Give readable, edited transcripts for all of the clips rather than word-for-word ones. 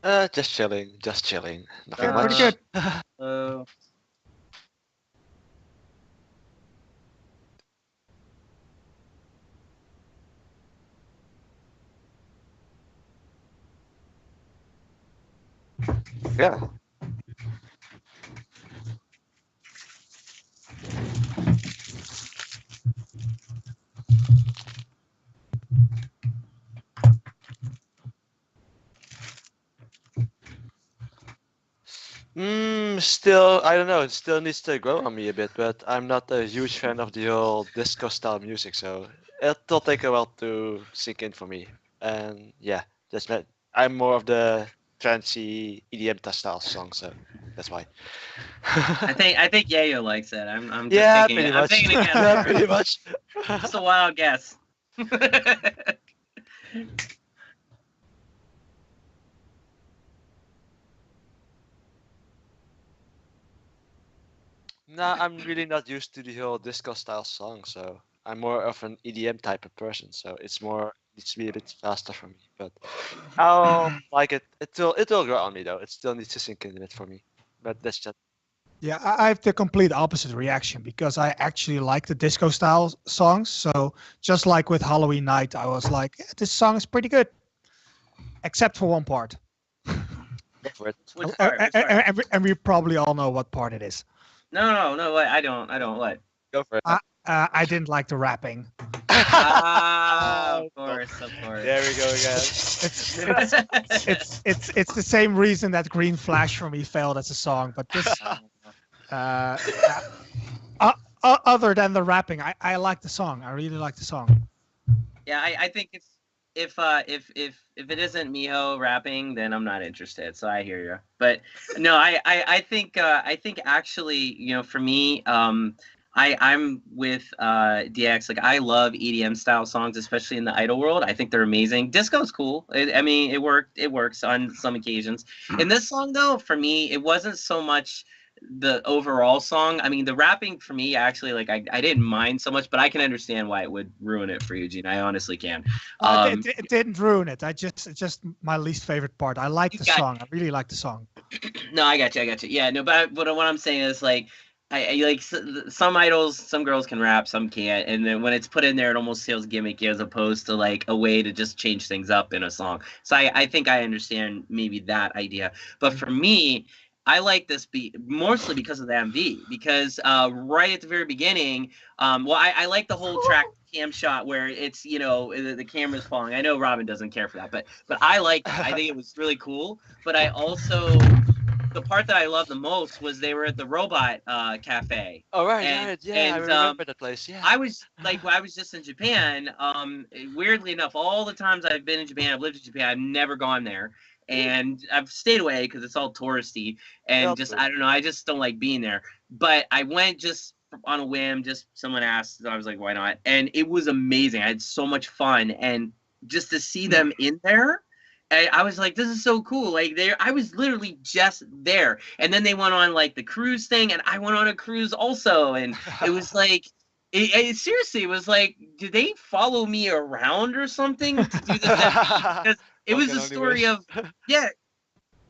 Just chilling, just chilling. Nothing Pretty Uh, much. good. uh, Yeah. Still, I don't know. It still needs to grow on me a bit, but I'm not a huge fan of the whole disco style music, so it'll take a while to sink in for me. And yeah, that's me. I'm more of the trancey EDM style song, so that's why. I think Yayo likes it. I'm just Yeah, taking it. pretty I'm much. taking a guess Yeah, here. pretty much. Just a wild guess. Nah, I'm really not used to the whole disco style song, so I'm more of an EDM type of person, so it's more needs to be a bit faster for me. But I'll like it. It'll grow on me though. It still needs to sink in a bit for me. But that's just Yeah, I have the complete opposite reaction because I actually like the disco style songs. So just like with Halloween Night, I was like, "Yeah, this song is pretty good, except for one part. go for it. Which part? Which part? And we probably all know what part it is. No, no, no. What? I don't. I don't. What? Go for it. I didn't like the rapping. Ah, of Oh, course, of course. there we go again. It's it's the same reason that Green Flash for me failed as a song. But this, Uh, uh, uh, other than the rapping, I like the song. I really like the song. yeah, I think if it isn't Miho rapping, then I'm not interested. So I hear you. But no, I think actually, for me, I'm with DX. Like I love EDM style songs, especially in the idol world. I think they're amazing. Disco's cool. I mean, it works on some occasions. In this song though, for me, it wasn't so much the overall song. I mean, the rapping for me actually, like I didn't mind so much, but I can understand why it would ruin it for you, Gene. I honestly can. It, it didn't ruin it. It's just my least favorite part. I like You the got song. I really like the song. no, I got you. I got you. Yeah, no, but what I'm saying is like. I like some idols, some girls can rap, some can't, and then when it's put in there, it almost feels gimmicky as opposed to like a way to just change things up in a song. So I think I understand maybe that idea, but for me, I like this beat mostly because of the MV. Because right at the very beginning, well, I like the whole track cam shot where it's the camera's falling. I know Robin doesn't care for that, but I like that. I think it was really cool. But I also the part that I loved the most was they were at the robot cafe, All right, and right, yeah, I and remember that place. Yeah. I was like, when I was just in Japan. Weirdly enough, all the times I've been in Japan, I've lived in Japan, I've never gone there, and I've stayed away because it's all touristy, Yeah, and just true. I don't know, I just don't like being there. But I went just on a whim, just someone asked, so I was like, why not? And it was amazing. I had so much fun, and just to see them in there. I was like, this is so cool. Like there, I was literally just there, and then they went on like the cruise thing, and I went on a cruise also, and it was like seriously, it was like, did they follow me around or something to do this MV? Because it One was can a only story wish. of, yeah,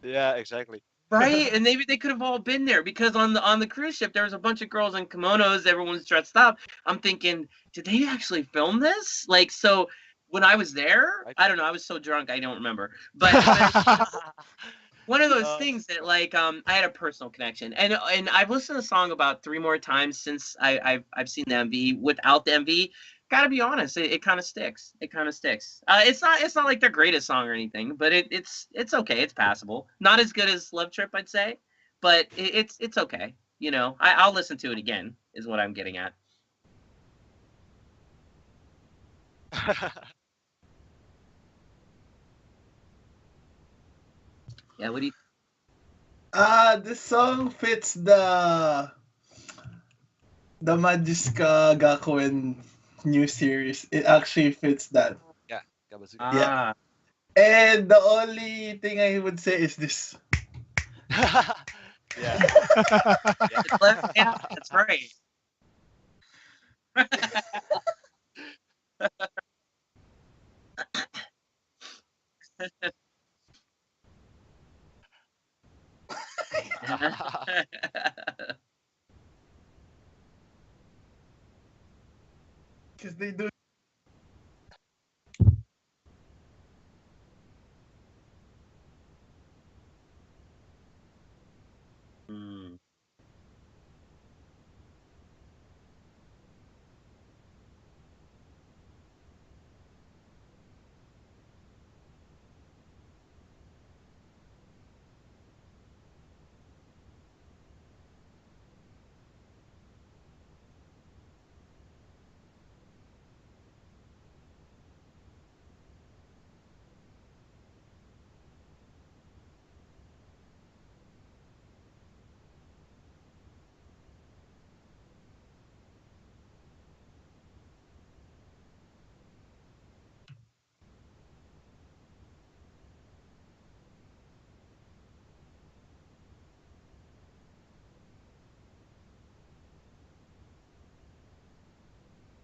Yeah, exactly. right, and maybe they could have all been there because on the cruise ship there was a bunch of girls in kimonos, everyone's dressed up. I'm thinking, did they actually film this? Like, so when I was there, Right. I don't know, I was so drunk I don't remember, but it was one of those Uh, things that like I had a personal connection, and I've listened to the song about three more times since I've seen the MV. Without the MV, gotta be honest, it kind of sticks. It kind of sticks. It's not like their greatest song or anything, but it's okay. It's passable. Not as good as Love Trip, I'd say, but it's okay. I'll listen to it again. Is what I'm getting at. Yeah. What do you? This song fits the Magiska Gakuen new series. It actually fits that. yeah, Gabazuga. Yeah. Ah, And the only thing I would say is this. Yeah, yeah. it's left. Yeah, that's right. they do. Mm.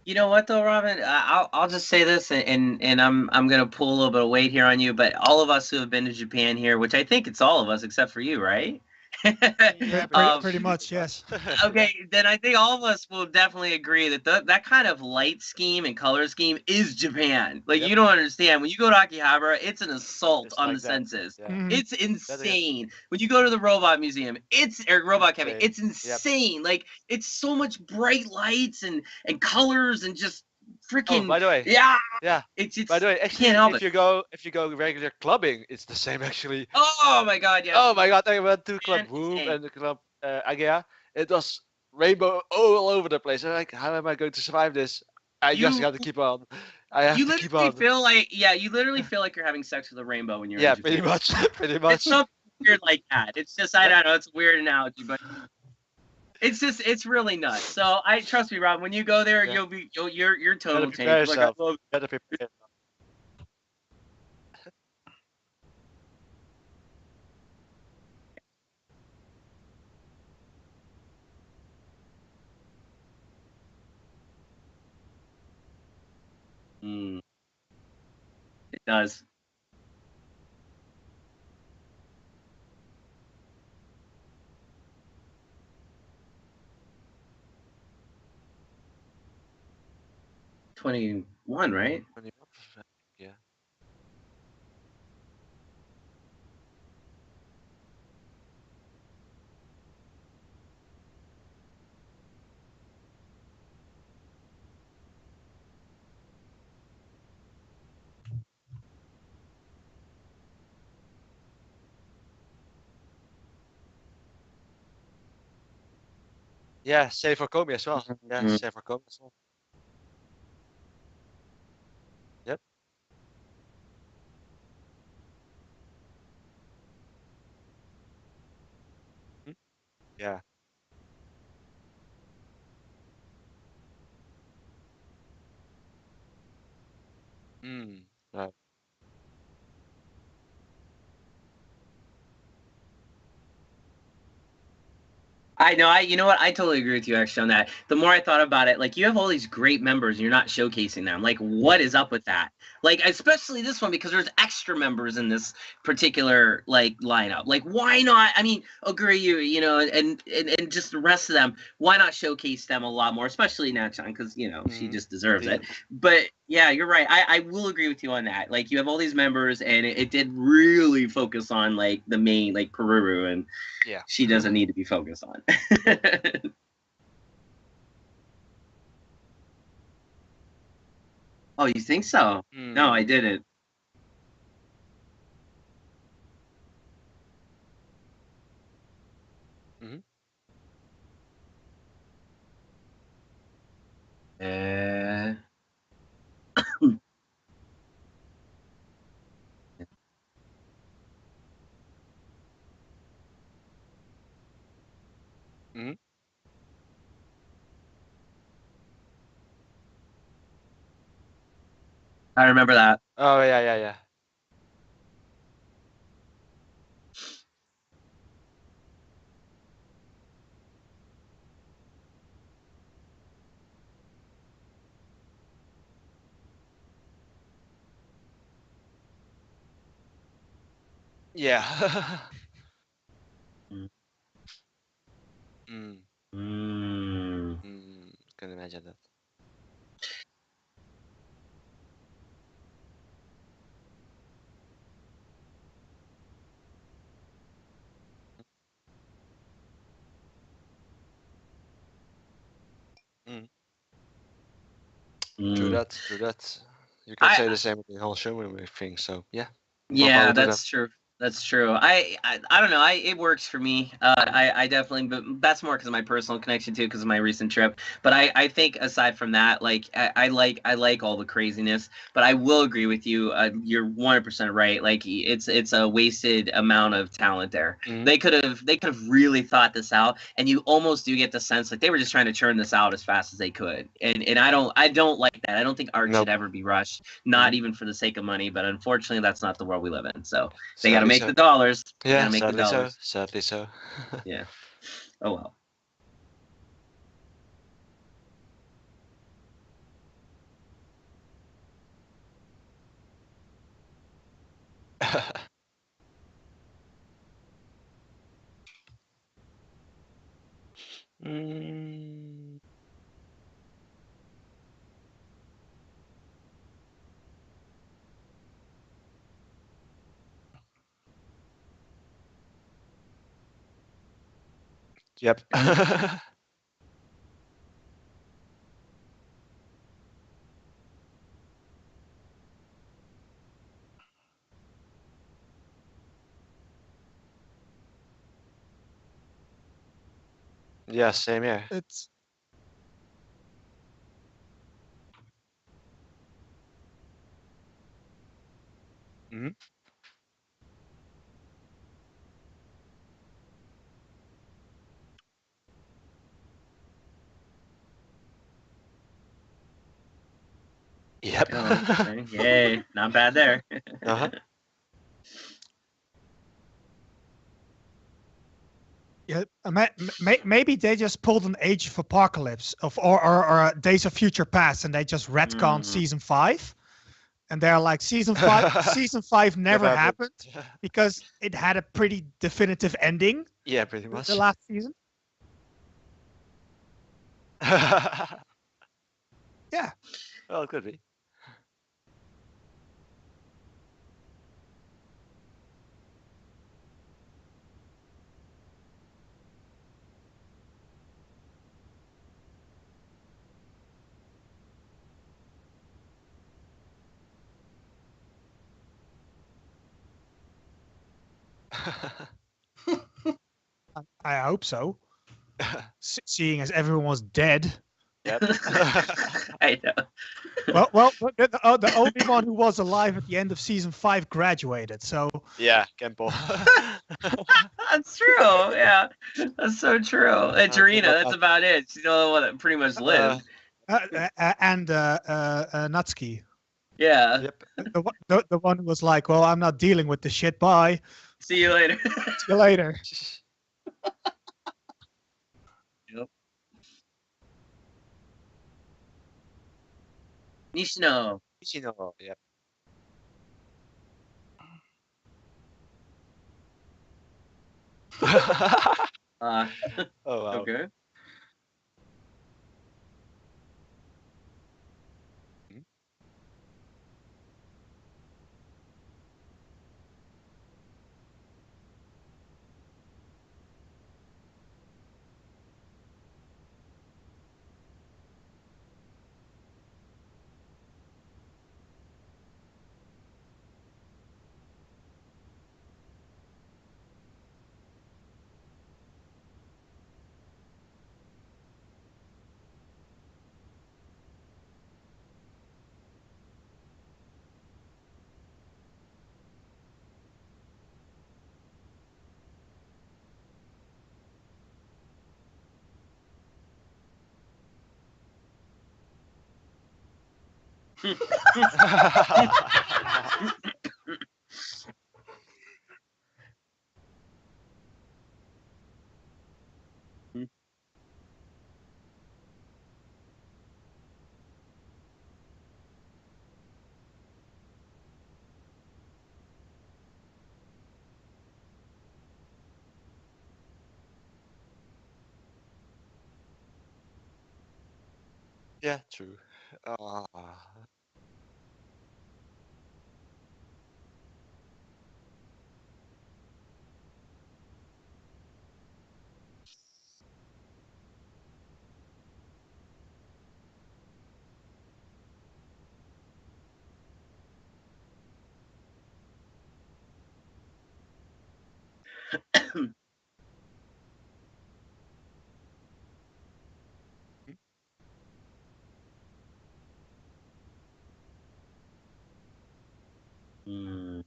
You know what though, Robin? I'll just say this, and I'm gonna pull a little bit of weight here on you, but all of us who have been to Japan here, which I think it's all of us except for you, right? Yeah, um, pretty much, yes. okay, then I think all of us will definitely agree that that kind of light scheme and color scheme is Japan. Like Yep. you don't understand. When you go to Akihabara, it's an assault It's on the like that. senses. Yeah. Mhm. It's That is insane. When you go to the robot museum, it's or robot cafe, insane. it's Yep. insane. Like it's so much bright lights and colors and just Oh, freaking by the way, yeah. yeah. By It's the way, I can't actually, help it. if you go regular clubbing, it's the same actually. Oh my god, yes. Oh my god, I went to Club Japan, Boom insane. and the Club Agea. It was rainbow all over the place. I'm like, how am I going to survive this? I just You got to keep on. I have you to keep literally on. feel like yeah, you literally feel like you're having sex with a rainbow when you're in Yeah, Japan. pretty much, pretty It's much. something weird like that. It's just I Yep. don't know. It's a weird analogy, but it's just it's really nuts. So I trust me, Rob. When you go there, Yeah. your tone Better will change. prepare You're like I yourself. love. Better prepare yourself. Mm, it does. 21, right? Yeah. Yeah, same for Kobe as well. Yeah, Mhm. same for Kobe as well. Yep. Mhm. Yeah. Mm. Right. I know. I you know what? I totally agree with you actually on that. The more I thought about it, like you have all these great members and you're not showcasing them. Like what is up with that? Like especially this one because there's extra members in this particular like lineup. Like why not? I mean, agree you know, and just the rest of them. Why not showcase them a lot more? Especially Nachan because you know she Mm-hmm. just deserves it. Indeed. But yeah, you're right. I will agree with you on that. Like you have all these members and it did really focus on like the main like Peruru and Yeah. she doesn't need to be focused on. Oh, you think so? No, I Mm. didn't. Mm-hmm. Uh, Mm-hmm. I remember that. Oh yeah, yeah, yeah. Yeah. Mm. Mm. Mm. Can imagine that. True Mm. that. True that. You can I say the same with the whole Shonen thing. So yeah, more Yeah, power to them. that's true. That's true. I don't know. It works for me. I definitely, but that's more because of my personal connection too, because of my recent trip. But I think aside from that, like I like all the craziness. But I will agree with you. You're 100% right. Like it's a wasted amount of talent there. Mhm. They could have really thought this out, and you almost do get the sense like they were just trying to churn this out as fast as they could. And I don't like that. I don't think art should Nope. ever be rushed, not Mhm. even for the sake of money. But unfortunately, that's not the world we live in. So they got to Sadly make so. the dollars. They got Yeah, to make the sadly so. dollars. Sadly so. Yeah. Oh well. Mm, yep. Yeah, same here. It's Mhm. Yep. Oh, okay. Yay. Not bad there. Uh-huh. yeah, maybe they just pulled an Age of Apocalypse or Days of Future Past, and they just retconned Mm. season 5, and they're like season 5 Never never happened. happened because it had a pretty definitive ending. Yeah, pretty The much. last season, yeah. Well, it could be. I hope so. Seeing as everyone was dead. Yep. I know. Well, the only one who was alive at the end of season 5 graduated. So Yeah, Kempo. That's true. Yeah, that's so true. And Tarina, Kempo that's about it. She's the only one that pretty much uh, lived. Natsuki, Yeah. yep. the one who was like, "Well, I'm not dealing with the shit. Bye. See you later. See you later." Yep. Nishino. Ichino, yep. Uh, Oh wow. okay. Mhm. Yeah, true. Ah. Mm,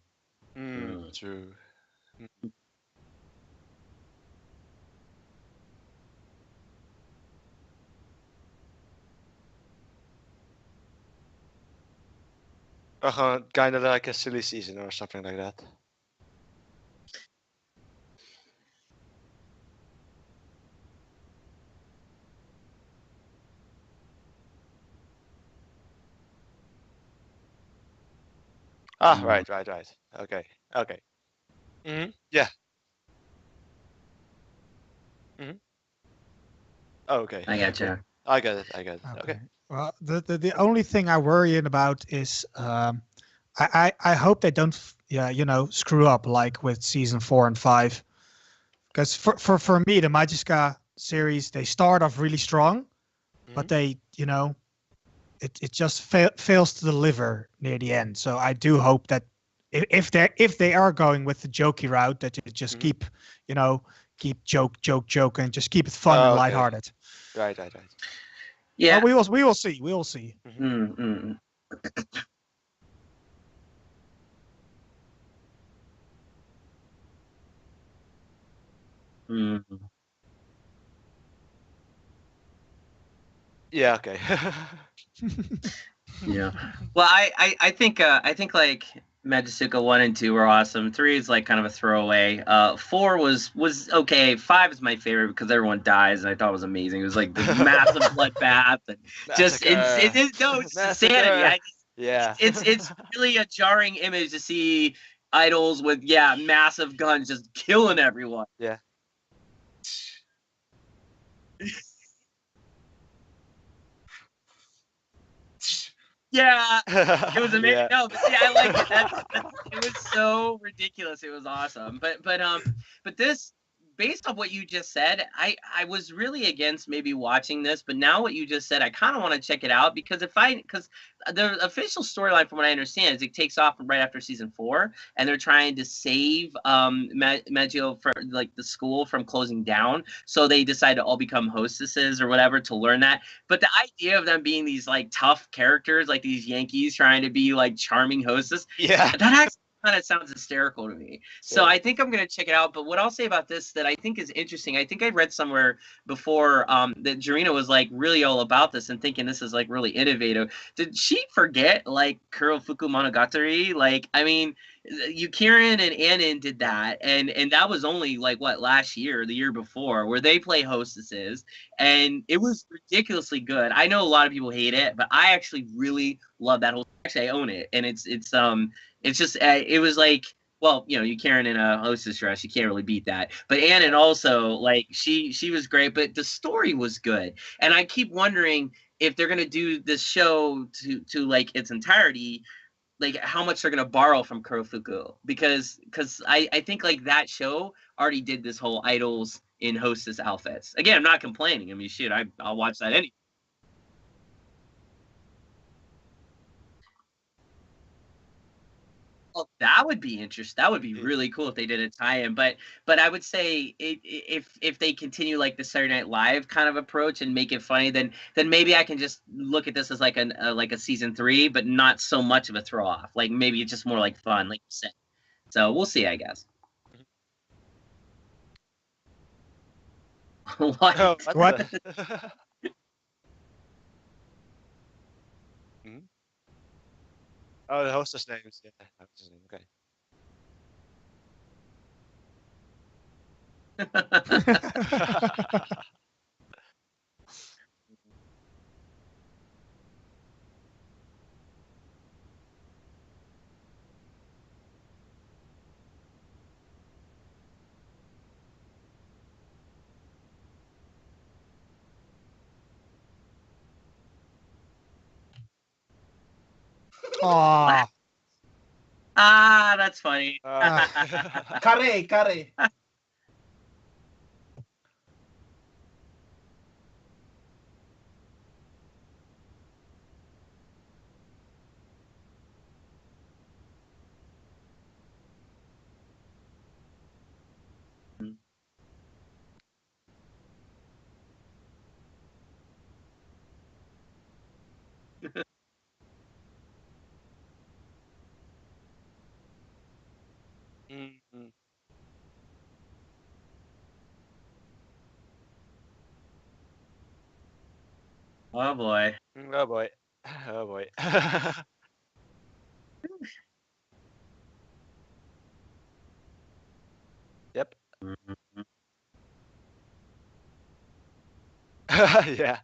mm. True. Kind of like a silly season or something like that. Ah, Mm. right. Okay. Yeah. hmm Okay. I gotcha. I got it. Okay. Okay. Well, the only thing I worrying about is I hope they don't yeah screw up like with season 4 and 5, because for me the Magiska series, they start off really strong, but hmm they it just fails to deliver near the end. So I do hope that if they are going with the jokey route, that you just hmm you know keep joke and just keep it fun and Oh, okay. lighthearted. Right. Well, Yeah. we will see. We will see. hmm Mm, mm, mm. Yeah. Okay. Yeah. Well, I think like Majisuka 1 and 2 were awesome. 3 is like kind of a throwaway. 4 was okay. 5 is my favorite because everyone dies, and I thought it was amazing. It was like the massive bloodbath and just Massacre. no, it's insanity. Massacre. Yeah. It's really a jarring image to see idols with massive guns just killing everyone. Yeah. Yeah, it was amazing. Yeah. No, but see, I liked it. It was so ridiculous. It was awesome. But this, based on what you just said, I was really against maybe watching this. But now what you just said, I kind of want to check it out because because the official storyline, from what I understand, is it takes off right after season 4, and they're trying to save Maggio for like the school from closing down. So they decide to all become hostesses or whatever to learn that. But the idea of them being these like tough characters, like these Yankees trying to be like charming hostess, Yeah. that actually kind of sounds hysterical to me. So Yeah. I think I'm gonna check it out. But what I'll say about this that I think is interesting, I think I read somewhere before that Jarina was like really all about this and thinking this is like really innovative. Did she forget like Kurofuku Monogatari? Like, I mean, Yukirin and Anin did that, and that was only like what, last year, the year before, where they play hostesses, and it was ridiculously good. I know a lot of people hate it, but I actually really love that whole. Actually, I own it, and it's just it was like. Well, you Karen in a hostess dress, you can't really beat that. But Anin also, like, she was great, but the story was good, and I keep wondering if they're gonna do this show to like its entirety, like how much they're gonna borrow from Kurofuku, because I think like that show already did this whole idols in hostess outfits. Again, I'm not complaining. I mean, shit, I'll watch that anyway. Well, that would be interesting. That would be Yeah. really cool if they did a tie-in. But I would say if they continue like the Saturday Night Live kind of approach and make it funny, then maybe I can just look at this as like like a season 3, but not so much of a throw off. Like maybe it's just more like fun, like you said. So we'll see, I guess. What? Oh, what What? the? Mhm. Oh, the hostess names. Yeah, hostess name. Okay. What? Aw. Ah, that's funny. Ah. Kare, kare. Mm-hmm. Oh boy. Oh boy. Oh boy. Yep. Yeah.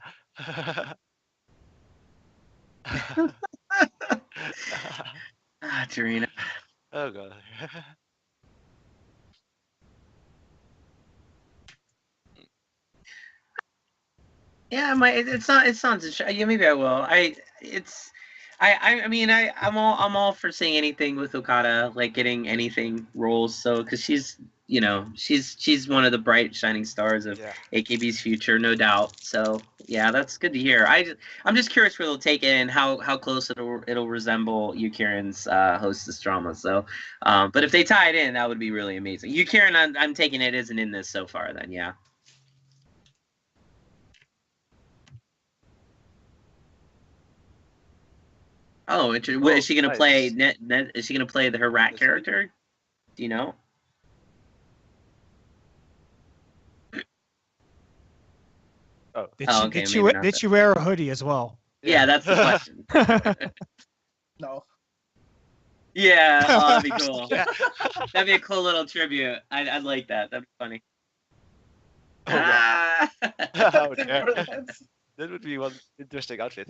Ah, Tarina. Oh god. Yeah, it's not. It sounds. Yeah, maybe I will. It's. I mean, I'm all for seeing anything with Okada, like getting anything roles. So, because she's one of the bright shining stars of Yeah. AKB's future, no doubt. So, yeah, that's good to hear. I'm just curious where they'll take it and how close it'll resemble Yukirin's hostess drama. So, but if they tie it in, that would be really amazing. Yukirin, I'm taking it isn't in this so far. Then, yeah. Oh, is Oh, she gonna play nice. Is she gonna play her rat This week? character? Do you know? Oh. Did Oh, she okay, did she maybe we- not. did she wear a hoodie as well? Yeah, Yeah. that's the question. No. Yeah, oh, that'd be cool. Yeah. That'd be a cool little tribute. I'd like that. That'd be funny. Oh god. Ah! Oh dear. Timberlands. That would be one interesting outfit.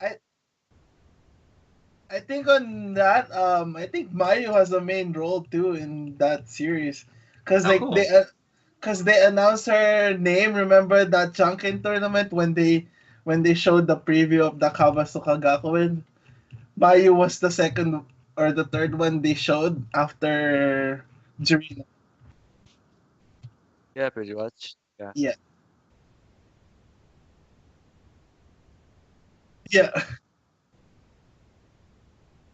I I think on that, I think Mayu has a main role too in that series, cause Oh, like cool. cause they announced her name. Remember that Chunkin tournament when they showed the preview of the Kawasuka Gakuen? Mayu was the second or the third one they showed after Jirina. Yeah, pretty much. Yeah. Yeah, yeah.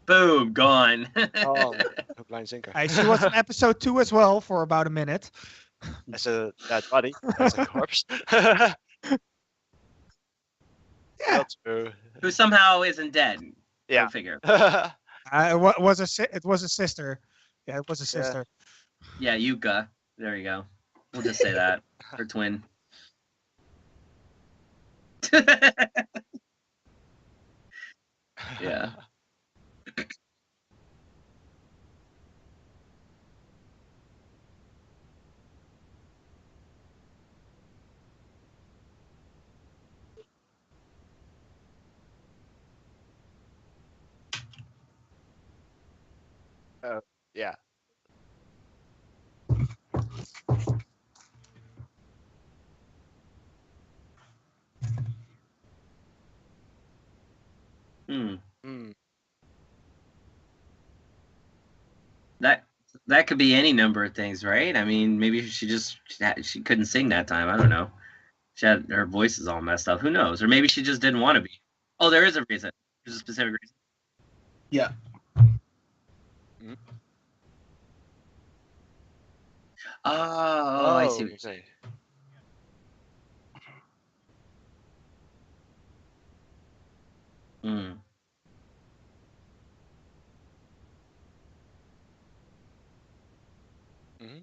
Boom, gone. Oh man. Hook, line, sinker. She was in episode 2 as well for about a minute. As a dead body. As a corpse. That's Yeah, true. Who somehow isn't dead. Yeah. Go figure. it was a sister. Yeah, it was a Yeah. sister. Yeah, Yuka. There you go. We'll just say that. Her twin. Yeah. Yeah. Hmm. Hmm. That that could be any number of things, right? I mean, maybe she couldn't sing that time. I don't know. She had her voice is all messed up. Who knows? Or maybe she just didn't want to be. Oh, there is a reason. There's a specific reason. Yeah. Mhm. Oh, I see Oh, what you're saying. okay. Hmm. Hmm.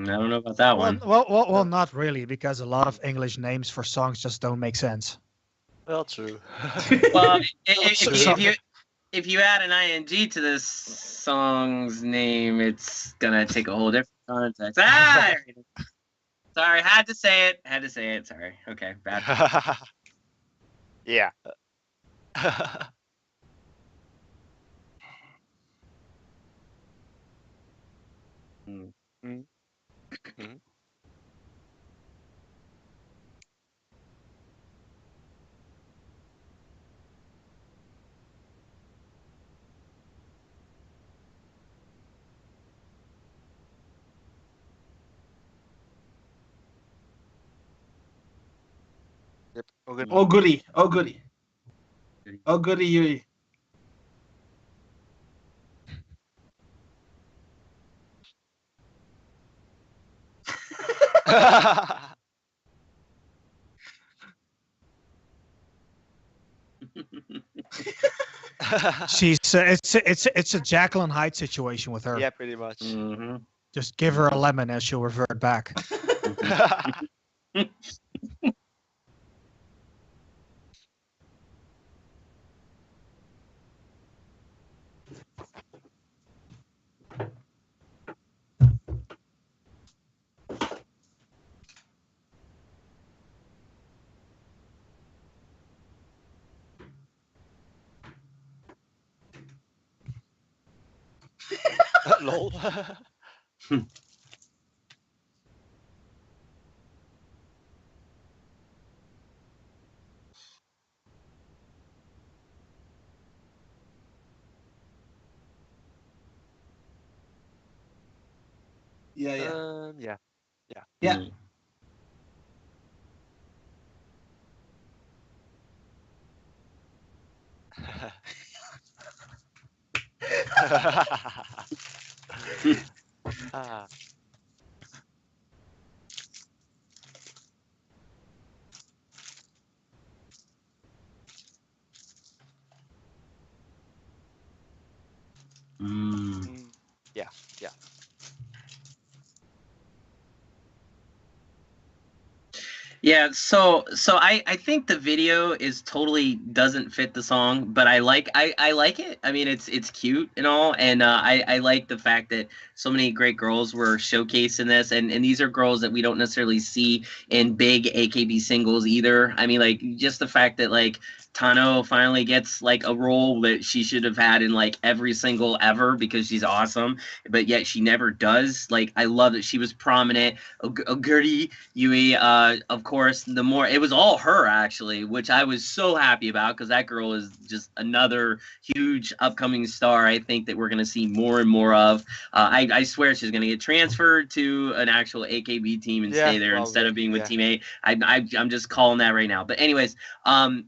I don't know about that Well, one. not really, because a lot of English names for songs just don't make sense. Well, true. Well, So- if you add an ing to this song's name, it's gonna take a whole different context. Ah, there it is. Sorry, had to say it. Had to say it. Sorry. Okay, bad. Yeah. Hmm. Mm, mhm. Yep. Oh, good. Hmm. Oguri, Oguri, Oguri Yui. She's it's a Jekyll and Hyde situation with her. Yeah, pretty much. Mhm. Just give her a lemon and she'll revert back. Lol. Yeah, yeah. Yeah. Yeah. Mhm. Ah. Mm. Mm, yeah, yeah. Yeah, so I think the video is totally doesn't fit the song, but I like it. I mean, it's cute and all, and I like the fact that so many great girls were showcased in this, and these are girls that we don't necessarily see in big AKB singles either. I mean, like just the fact that like Tano finally gets like a role that she should have had in like every single ever because she's awesome, but yet she never does. Like I love that she was prominent. Oguri Yui, of course, the more it was all her actually, which I was so happy about because that girl is just another huge upcoming star. I think that we're gonna see more and more of. I swear she's gonna get transferred to an actual AKB team and Yeah, stay there instead probably. of being with Yeah. Team A. I'm just calling that right now. But anyways,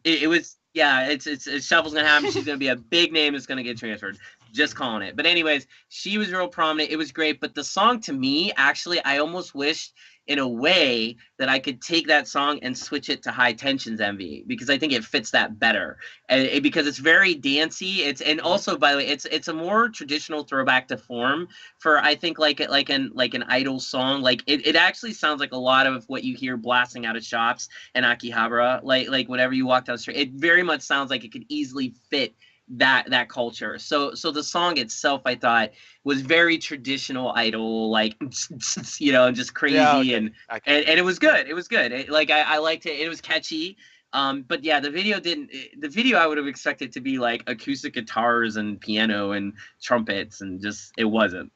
it was. Yeah, it's Shuffle's gonna happen. She's gonna be a big name that's gonna get transferred. Just calling it. But anyways, she was real prominent. It was great. But the song to me, actually, I almost wished in a way that I could take that song and switch it to High Tension's MV because I think it fits that better. And because it's very dancey. And also by the way, it's a more traditional throwback to form for I think like an idol song. Like it actually sounds like a lot of what you hear blasting out of shops in Akihabara. Like whenever you walk down the street, it very much sounds like it could easily fit that culture. So the song itself, I thought, was very traditional idol, like just Yeah, crazy, okay. and I and, can. and it was good. It was good. I liked it. It was catchy. But yeah, the video didn't. The video I would have expected to be like acoustic guitars and piano and trumpets, and just it wasn't.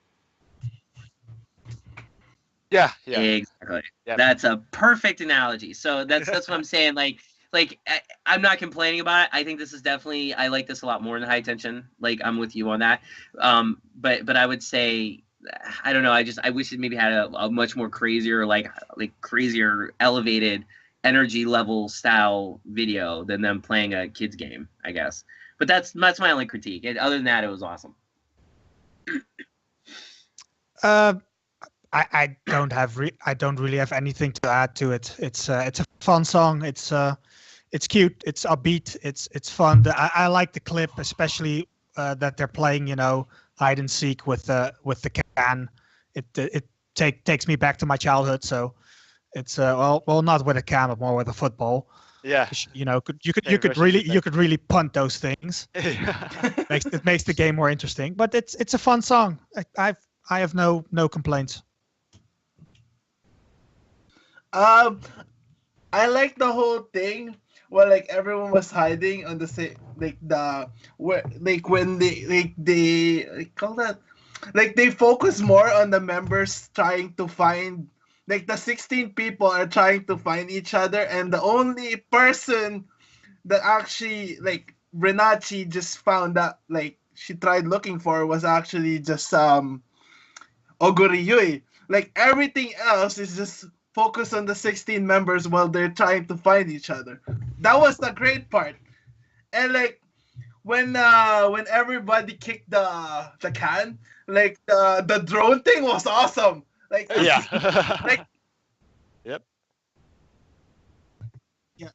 Yeah, yeah. Exactly. Yep. That's a perfect analogy. So that's what I'm saying. I'm not complaining about it. I think this is definitely I like this a lot more than High Tension. Like I'm with you on that. But I would say I don't know. I wish it maybe had a much more crazier like crazier elevated energy level style video than them playing a kids game. I guess. But that's my only critique. And other than that, it was awesome. Uh, I don't really have anything to add to it. It's a fun song. It's cute. It's upbeat. It's fun. I like the clip, especially that they're playing, hide and seek with the can. It takes me back to my childhood. So it's well not with a can, but more with a football. Yeah. You could really punt those things. Yeah. It makes the game more interesting. But it's a fun song. I have no complaints. Um, I like the whole thing where like everyone was hiding on the same like the where like when they like, call that like they focus more on the members trying to find like the 16 people are trying to find each other, and the only person that actually like Renachi just found out like she tried looking for was actually just Oguri Yui. Like everything else is just focused on the 16 members while they're trying to find each other. That was the great part. And like when everybody kicked the can, like the drone thing was awesome. Like Yeah. like Yep. Yeah.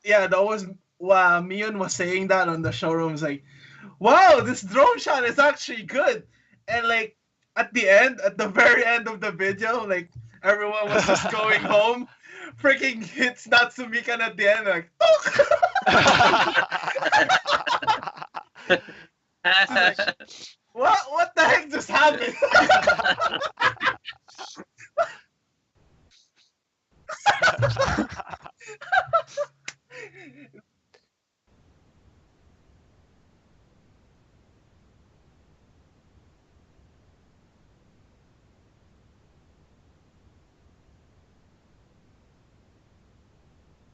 yeah, that was Mion was saying that on the showroom. Was like, wow, this drone shot is actually good. And like at the end, at the very end of the video, like everyone was just going home. Freaking hits Natsumikan at the end, like, what the heck just happened?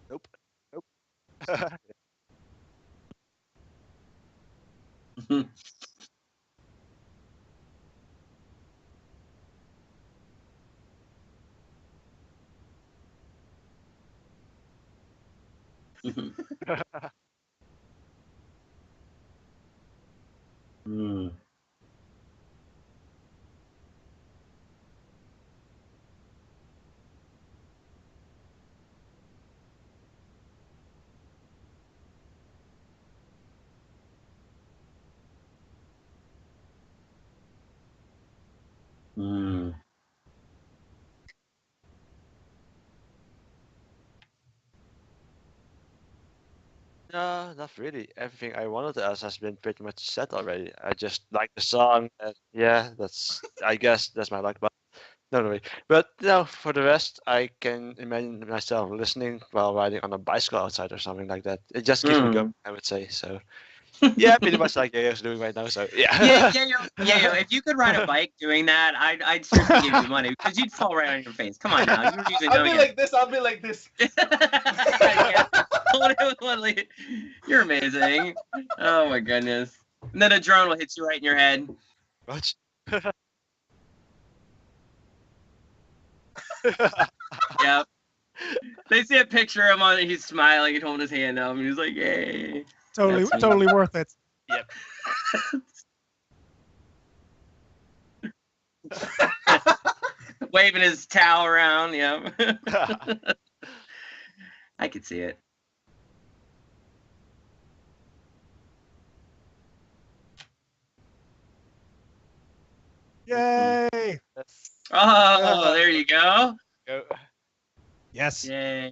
Nope. Nope. Mm. Mm. No, not really. Everything I wanted to ask has been pretty much said already. I just like the song. And yeah, that's. I guess that's my luck. But not really. But no, for the rest, I can imagine myself listening while riding on a bicycle outside or something like that. It just keeps me going, Mm. I would say. So yeah, pretty much like Yayo's doing right now. So Yeah, yeah. yeah. If you could ride a bike doing that, I'd seriously give you money because you'd fall right on your face. Come on now, you were usually I'll doing be it. like this. I'll be like this. Literally, you're amazing. Oh my goodness. And then a drone will hit you right in your head. Much. Yep. They see a picture of him on he's smiling and holding his hand up and he's like, yay. Totally, That's totally worth it. Yep. Waving his towel around, yeah. I could see it. Yay! Oh, there you go. Go. Yes. Yay.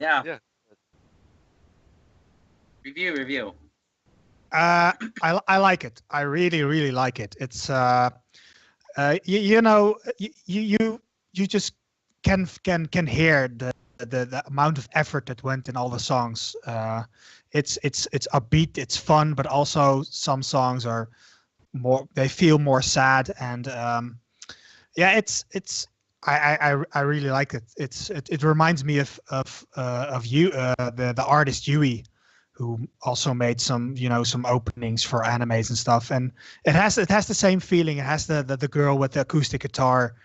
Yeah. Yeah. Review. I like it. I really like it. It's you just can hear the amount of effort that went in all the songs. It's upbeat, it's fun, but also some songs are they feel more sad, and yeah, it's I really like it. It reminds me of you, the artist Yui, who also made some some openings for animes and stuff, and it has the same feeling. It has the girl with the acoustic guitar.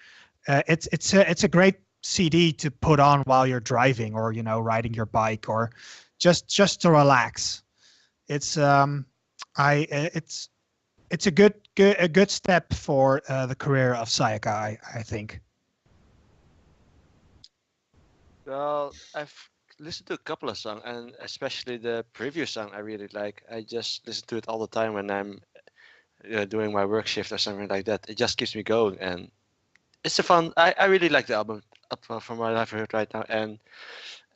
It's a great CD to put on while you're driving or riding your bike or just to relax. It's it's a good step for the career of Sayaka, I think. Well, I've listened to a couple of songs, and especially the previous song I really like. I just listen to it all the time when I'm doing my work shift or something like that. It just keeps me going, and it's a fun. I really like the album up from what I've heard right now, and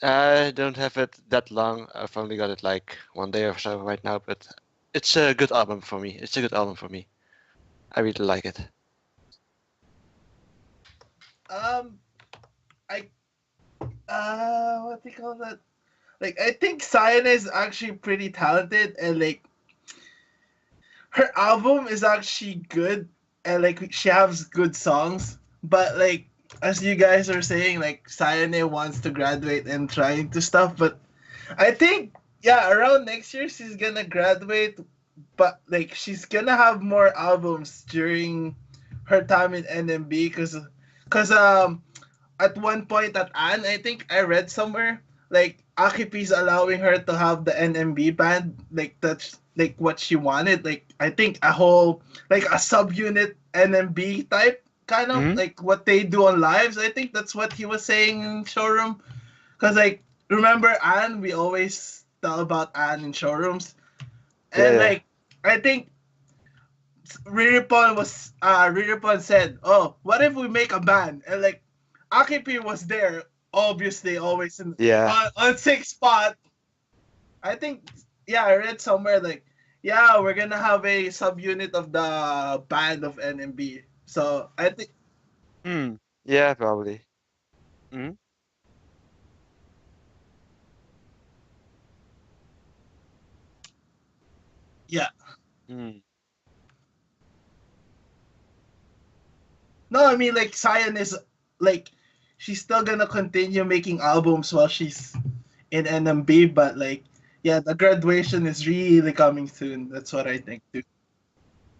I don't have it that long. I've only got it like one day or so right now, but it's a good album for me. It's a good album for me. I really like it. I what do you call that? Like, I think Cyan is actually pretty talented, and like her album is actually good, and like she has good songs. But like as you guys are saying, like Sayane wants to graduate and trying to stuff. But I think around next year she's gonna graduate, but like she's gonna have more albums during her time in NMB because at one point at Anne, I think I read somewhere like Akipi's allowing her to have the NMB band, like that's like what she wanted. Like I think a whole like a subunit NMB type. kind of like what they do on lives. I think that's what he was saying in showroom. Cause like remember Anne, we always tell about Anne in showrooms, and Yeah. like I think Riripon said, "Oh, what if we make a band?" And like Akipi was there, obviously always Yeah. on sixth spot. I think yeah, I read somewhere like yeah, we're gonna have a subunit of the band of NMB. So I think Hmm. Yeah, probably. Hmm. yeah. Hmm. No, I mean like Cyan is like she's still gonna continue making albums while she's in NMB, but like yeah, the graduation is really coming soon. That's what I think too.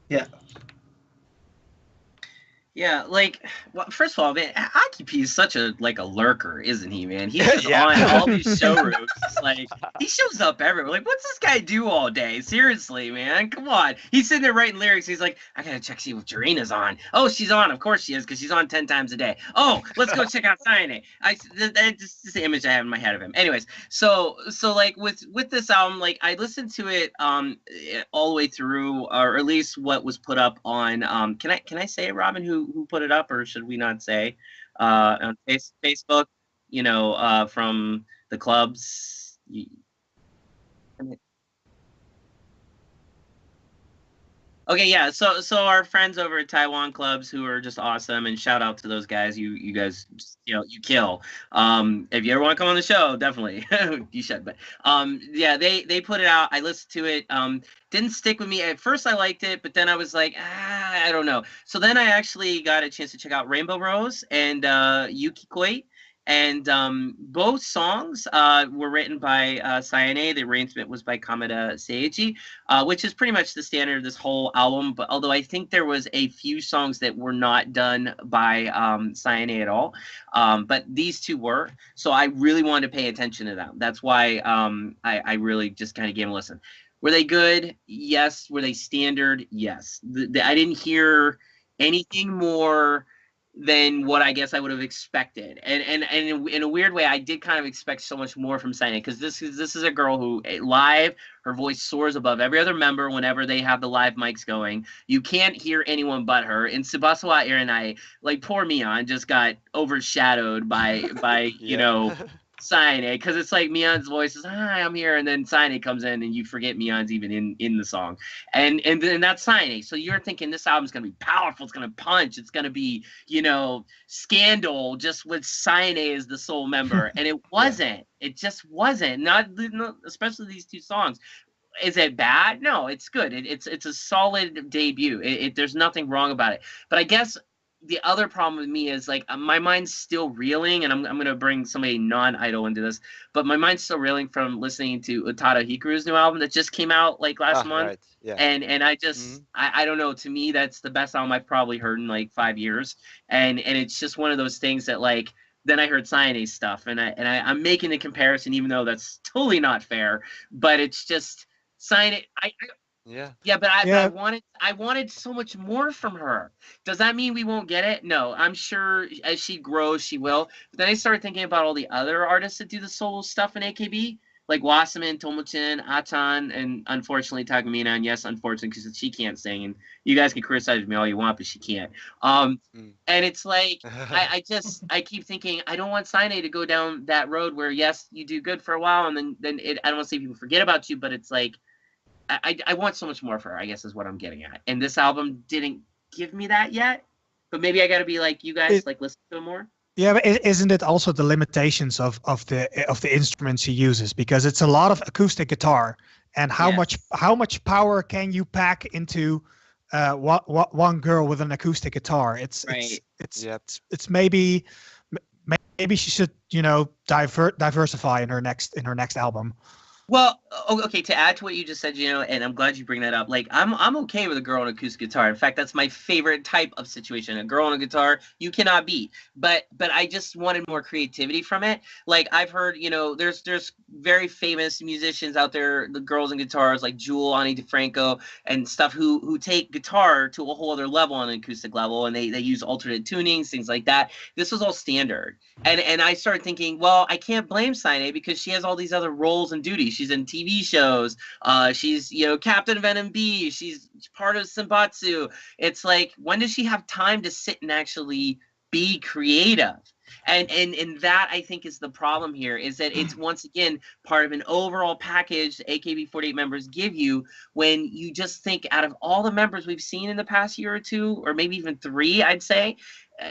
Yeah. Yeah, like, well, first of all, man, Aki P is such a lurker, isn't he, man? He's just Yeah. on all these showrooms. Like, he shows up everywhere. Like, what's this guy do all day? Seriously, man, come on. He's sitting there writing lyrics. He's like, I gotta check see if Jarina's on. Oh, she's on. Of course she is, because she's on 10 times a day. Oh, let's go check out Cyanide. That's just the image I have in my head of him. Anyways, so like with this album, like I listened to it all the way through, or at least what was put up on can I say, Robin, who put it up, or should we not say on Facebook, from the clubs. Okay, yeah. So our friends over at Taiwan Clubs, who are just awesome, and shout out to those guys. You guys, just, you kill. If you ever want to come on the show, definitely you should. But yeah, they put it out. I listened to it. Didn't stick with me at first. I liked it, but then I was like, I don't know. So then I actually got a chance to check out Rainbow Rose and Yuki Koi. And both songs were written by Sayane. The arrangement was by Kameda Seiji, which is pretty much the standard of this whole album. But although I think there was a few songs that were not done by Sayane at all, but these two were. So I really wanted to pay attention to them. That's why I really just kind of gave them a listen. Were they good? Yes. Were they standard? Yes. I didn't hear anything more than what I guess I would have expected. And in a weird way, I did kind of expect so much more from Sayane, because this is a girl who live, her voice soars above every other member whenever they have the live mics going. You can't hear anyone but her. And Subasawa Iranai, like poor Mion, just got overshadowed by Yeah. Sayane, because it's like Mion's voice is, hi, I'm here, and then Sayane comes in and you forget Mion's even in the song. And then that's Sayane. So you're thinking this album's gonna be powerful, it's gonna punch, it's gonna be, scandal, just with Sayane as the sole member. And it wasn't. It just wasn't. Not especially these two songs. Is it bad? No, it's good. It's a solid debut. There's nothing wrong about it. But I guess the other problem with me is like my mind's still reeling, and I'm gonna bring somebody non-idol into this, but my mind's still reeling from listening to Utada Hikaru's new album that just came out like last month. Right. Yeah. And I just I don't know, to me that's the best album I've probably heard in like 5 years, and it's just one of those things that like then I heard Cyanase stuff, and I'm making the comparison even though that's totally not fair, but it's just Cyanase. Yeah. Yeah, but Yeah. I wanted so much more from her. Does that mean we won't get it? No, I'm sure as she grows, she will. But then I started thinking about all the other artists that do the solo stuff in AKB, like Wasserman, Tomochin, Achan, and unfortunately Takamina. And yes, unfortunately, because she can't sing. And you guys can criticize me all you want, but she can't. And it's like I keep thinking I don't want Sine to go down that road where yes, you do good for a while, and then I don't want to say people forget about you, but it's like I want so much more for her, I guess is what I'm getting at. And this album didn't give me that yet. But maybe I got to be like you guys, like listen to it more. Yeah, but isn't it also the limitations of the instruments he uses? Because it's a lot of acoustic guitar, and how much power can you pack into one girl with an acoustic guitar? It's maybe she should diversify in her next album. Well, okay. To add to what you just said, and I'm glad you bring that up. Like, I'm okay with a girl on acoustic guitar. In fact, that's my favorite type of situation. A girl on a guitar, you cannot beat. But I just wanted more creativity from it. Like I've heard, there's very famous musicians out there, the girls and guitars like Jewel, Ani DeFranco, and stuff who take guitar to a whole other level on an acoustic level, and they use alternate tunings, things like that. This was all standard. And I started thinking, well, I can't blame Sine because she has all these other roles and duties. She's in TV shows. She's Captain of NMB. She's part of Simbatsu. It's like, when does she have time to sit and actually be creative? And that, I think, is the problem here, is that it's once again part of an overall package the AKB48 members give you, when you just think, out of all the members we've seen in the past year or two, or maybe even three, I'd say,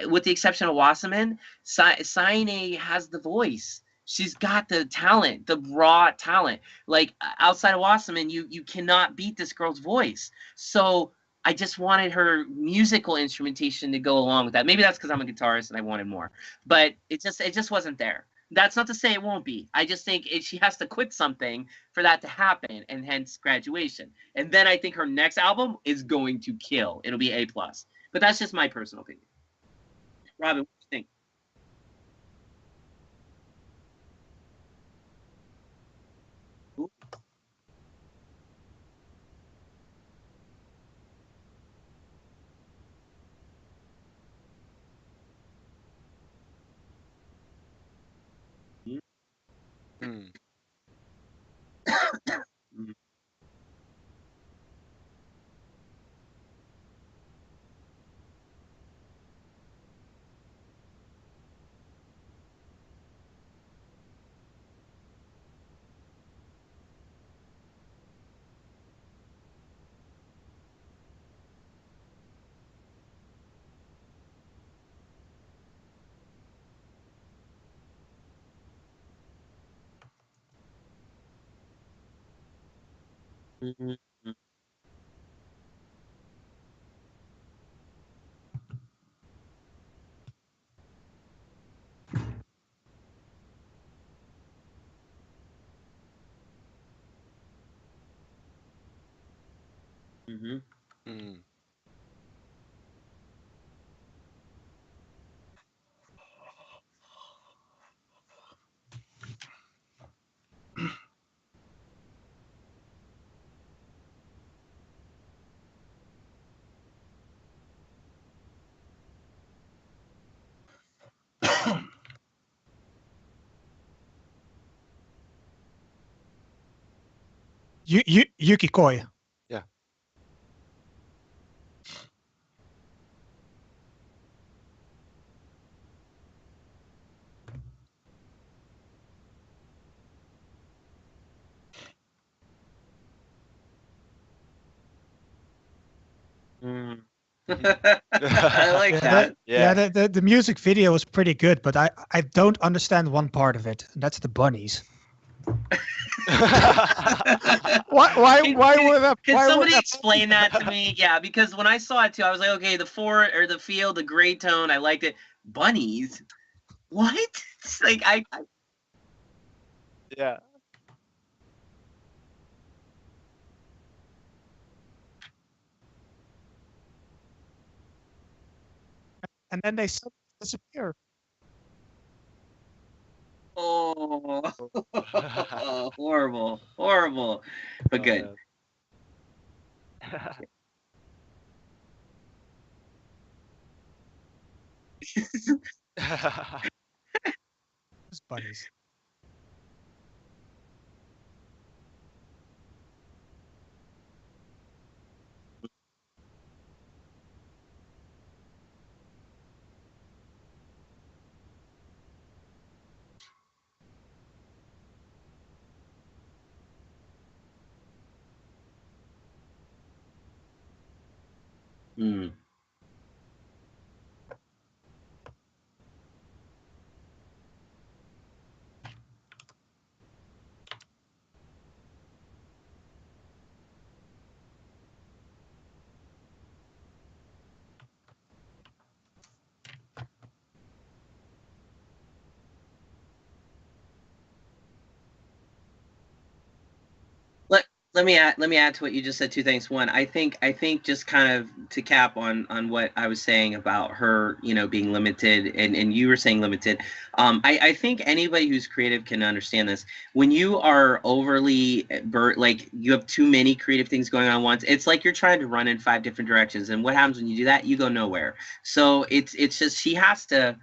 with the exception of Wasserman, Saine has the voice. She's got the talent, the raw talent. Like, outside of Wasserman, you cannot beat this girl's voice. So I just wanted her musical instrumentation to go along with that. Maybe that's because I'm a guitarist and I wanted more, but it just wasn't there. That's not to say it won't be. I just think she has to quit something for that to happen, and hence graduation. And then I think her next album is going to kill. It'll be A+. But that's just my personal opinion. Robin, what do you think? Hmm. Mhm. Mhm. Hmm. Yuki Koi. Yeah. Mm. Mhm. I like Yeah, that. yeah. Yeah. The music video was pretty good, but I don't understand one part of it, and that's the bunnies. Can, Why can, would that can why would somebody that explain that to me? Yeah, because when I saw it too, I was like, okay, the fort or the field, the gray tone, I liked it. Bunnies? What? It's like I Yeah. and then they suddenly disappear. oh horrible, horrible, but Oh good. man. Those bunnies. Mm. let me add to what you just said. Two things. One, I think just kind of to cap on what I was saying about her, being limited, and you were saying limited. I think anybody who's creative can understand this. When you are overly like you have too many creative things going on once, it's like you're trying to run in 5 different directions, and what happens when you do that? You go nowhere. So it's just she has to,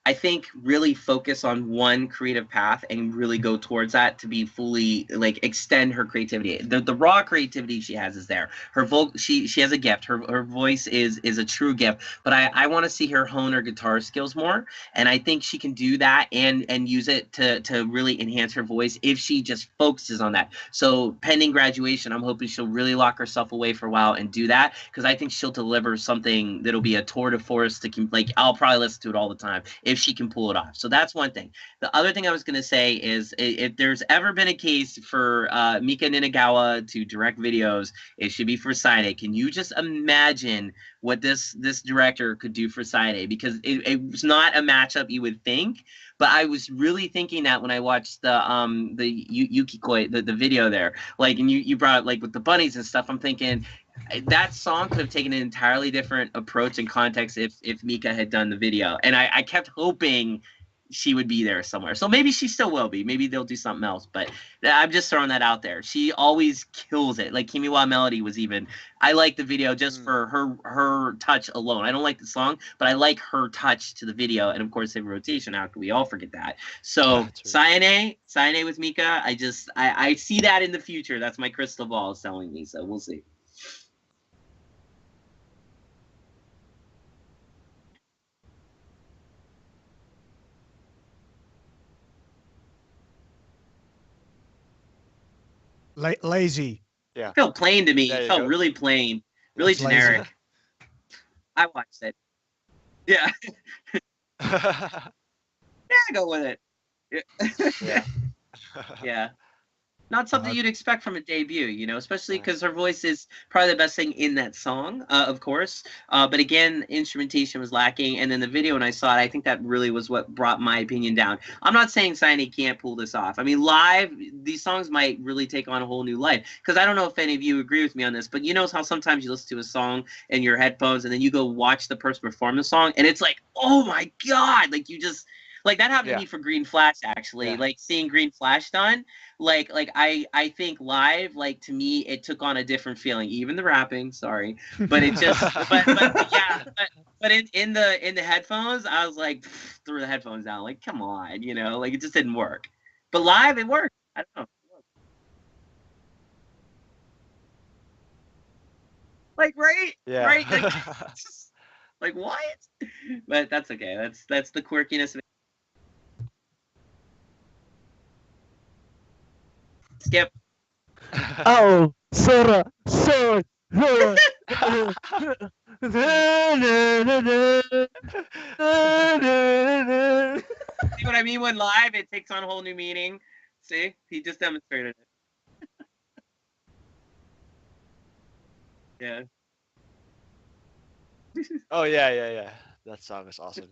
I think, really focus on one creative path and really go towards that to be fully like extend her creativity. The raw creativity she has is there. Her she has a gift. Her voice is a true gift. But I want to see her hone her guitar skills more, and I think she can do that and use it to really enhance her voice if she just focuses on that. So pending graduation, I'm hoping she'll really lock herself away for a while and do that, because I think she'll deliver something that'll be a tour de force to like I'll probably listen to it all the time if she can pull it off. So that's one thing. The other thing I was going to say is if there's ever been a case for Mika Ninagawa to direct videos, it should be for Side. Can you just imagine what this director could do for Side? Because it was not a matchup you would think, but I was really thinking that when I watched the Yukikoi, the video there, like, and you brought up, like, with the bunnies and stuff, I'm thinking that song could have taken an entirely different approach and context if Mika had done the video. And I kept hoping she would be there somewhere. So maybe she still will be. Maybe they'll do something else. But I'm just throwing that out there. She always kills it. Like Kimiwa Melody was even. I like the video just for her touch alone. I don't like the song, but I like her touch to the video. And of course, the rotation. How could we all forget that? So Sayane with Mika. I see that in the future. That's my crystal ball is telling me. So we'll see. Lazy. Yeah. It felt plain to me. There It you felt go. really plain, really It's lazy. generic. I watched it. Yeah, yeah, go with it. Yeah. Yeah. Not something you'd expect from a debut, especially because her voice is probably the best thing in that song, of course. But again, instrumentation was lacking. And then the video, when I saw it, I think that really was what brought my opinion down. I'm not saying Sayane can't pull this off. I mean, live, these songs might really take on a whole new life. Because I don't know if any of you agree with me on this, but you know how sometimes you listen to a song in your headphones and then you go watch the person perform the song, and it's like, oh my God, like you just... Like that happened to me for Green Flash, actually. Yeah. Like seeing Green Flash done, like I think live, like to me, it took on a different feeling. Even the rapping, sorry, but it just, but in the headphones, I was like, threw the headphones down. Like, come on, like it just didn't work. But live, it worked. I don't know. Like right, Yeah. right, like what? But that's okay. That's the quirkiness of it. Skip. Oh, Sora, Sora, Sora. See what I mean? When live, it takes on a whole new meaning. See, he just demonstrated it. Yeah. Oh yeah. That song is awesome.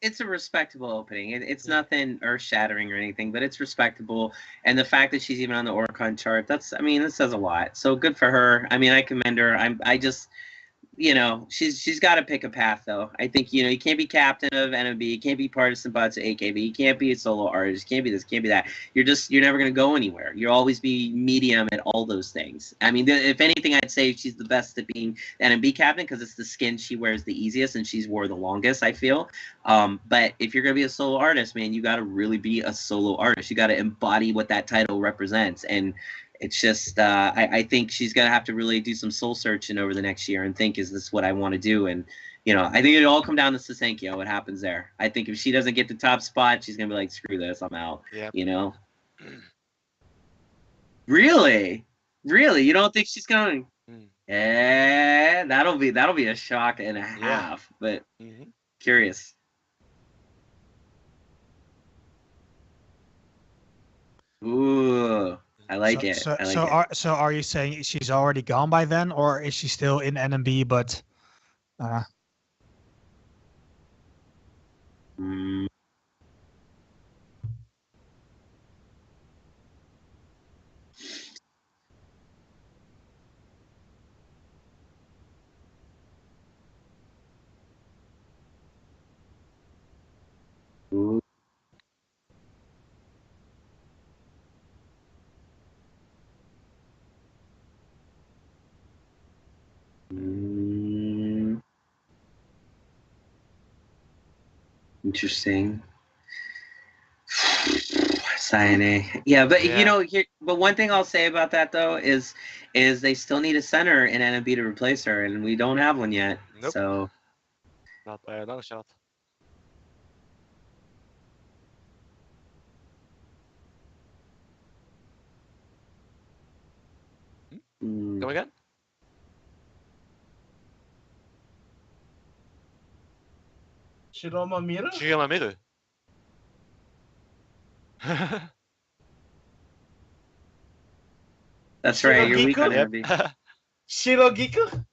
It's a respectable opening. It's nothing earth shattering or anything, but it's respectable. And the fact that she's even on the Oricon chart, that says a lot. So good for her. I mean, I commend her. you know, she's got to pick a path though. I think, you know, you can't be captain of NMB, you can't be partisan buds of AKB, you can't be a solo artist, you can't be this, can't be that. You're never gonna go anywhere. You'll always be medium at all those things. I mean, if anything, I'd say she's the best at being NMB captain because it's the skin she wears the easiest and she's wore the longest, I feel. But if you're gonna be a solo artist, man, you got to really be a solo artist. You got to embody what that title represents. And it's just, I think she's going to have to really do some soul searching over the next year and think, is this what I want to do? And, you know, I think it'll all come down to Sasenkyo, what happens there. I think if she doesn't get the top spot, she's going to be like, screw this, I'm out. Yep. You know? Really? Really? You don't think she's going? Yeah, that'll be a shock and a half, but curious. Ooh. I like it. So are you saying she's already gone by then, or is she still in NMB but? Ooh. Interesting. Sayane. Yeah, but you know, but one thing I'll say about that though is they still need a center in NMB to replace her, and we don't have one yet. Nope. So not by a long shot. Come again? Shiroma Miru? Shiroma Miru. That's right. You're weak on NMB. Shirogiku?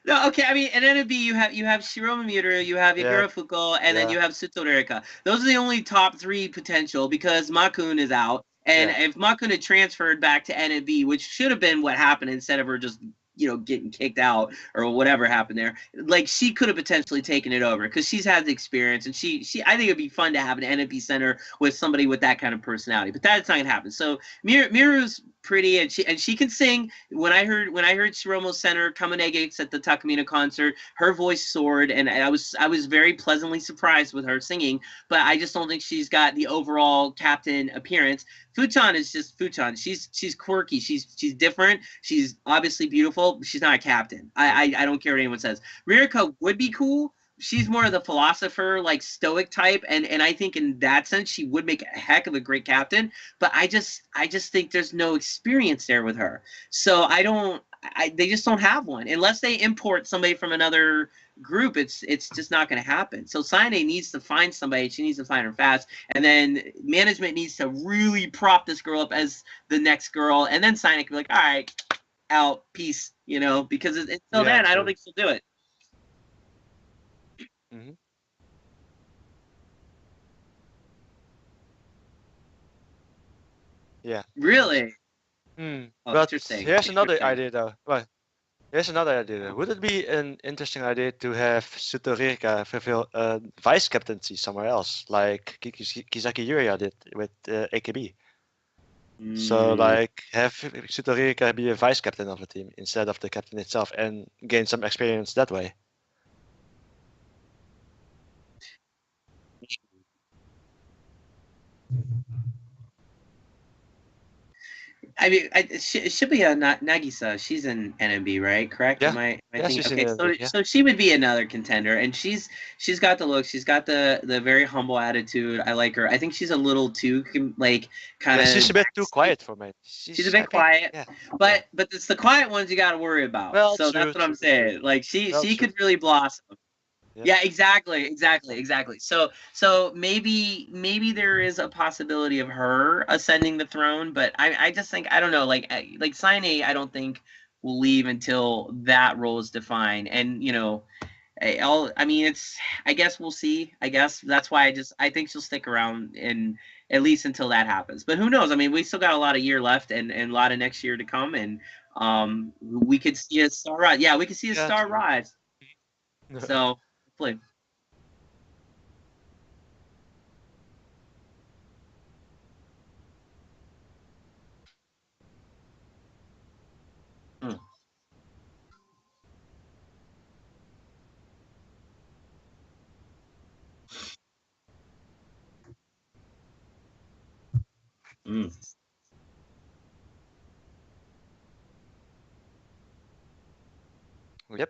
No, okay. I mean, in NMB, you have Shiroma Miru, you have Yagura Fuko, and then you have Tsutorika. Those are the only top three potential because Makun is out. And if Makun had transferred back to NMB, which should have been what happened instead of her just, you know, getting kicked out or whatever happened there, like she could have potentially taken it over because she's had the experience, and she I think it'd be fun to have an NMB center with somebody with that kind of personality. But that's not gonna happen. So Miru's pretty, and she can sing. When I heard Shiromo's center Kamanege at the Takamina concert, her voice soared, and I was very pleasantly surprised with her singing. But I just don't think she's got the overall captain appearance. Fuchan is just Fuchan. She's quirky. She's different. She's obviously beautiful. She's not a captain. I don't care what anyone says. Ririka would be cool. She's more of the philosopher, like stoic type, and I think in that sense she would make a heck of a great captain. But I just think there's no experience there with her. So they just don't have one unless they import somebody from another group. It's just not going to happen. So Saine needs to find somebody. She needs to find her fast, and then management needs to really prop this girl up as the next girl, and then Saine can be like, all right, out, peace, you know, because until then, I don't think she'll do it. Yeah. Really? Oh, but here's another idea though. Well, here's another idea. Would it be an interesting idea to have Sutorika fulfill vice captaincy somewhere else, like Kisaki Yuria did with AKB? So like have Sutorika be a vice captain of a team instead of the captain itself and gain some experience that way. I mean, Shibuya Nagisa, she's in NMB, right? Correct? Yeah. Am I she's okay, in NMB, so she would be another contender, and she's got the look, she's got the very humble attitude. I like her. I think she's a little too like kind of. She's a bit too quiet for me. She's a bit quiet, but it's the quiet ones you got to worry about. Well, so that's what I'm saying. Like she could really blossom. Yeah, exactly. So maybe there is a possibility of her ascending the throne, but I just think, I don't know, like Saine, I don't think will leave until that role is defined. And you know, I guess we'll see. I guess that's why I think she'll stick around and at least until that happens. But who knows? I mean, we still got a lot of year left and a lot of next year to come, and we could see a star rise. Yeah, we could see a Yeah, star true. rise. So hopefully. Mm. Mm. Yep.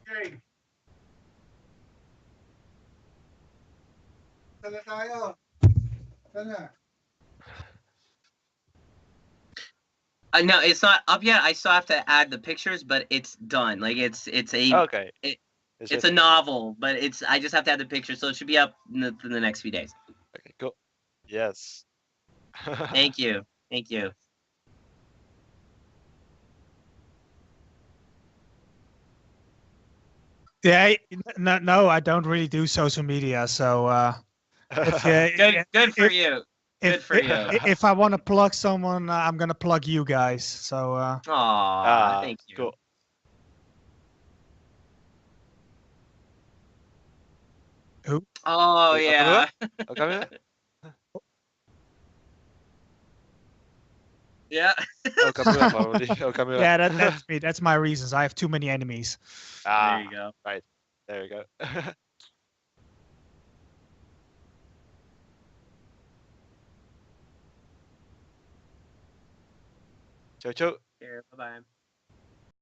Okay. Saan na tayo? Saan na? No, it's not up yet. I still have to add the pictures, but it's done. Like Okay. it, Is it's it? a novel, but I just have to add the pictures, so it should be up in the next few days. Okay, cool. Yes. Thank you, thank you. Yeah, no, I don't really do social media. So if Good for you. Good for you. if I want to plug someone, I'm gonna plug you guys. So Aw, thank you. Cool. who? Oh Okamura? yeah. Okamura? Yeah. Okamura, probably. Okamura. Yeah, that's me. That's my reasons. I have too many enemies. There you go. Right. There we go. Ciao, ciao. Here, bye bye.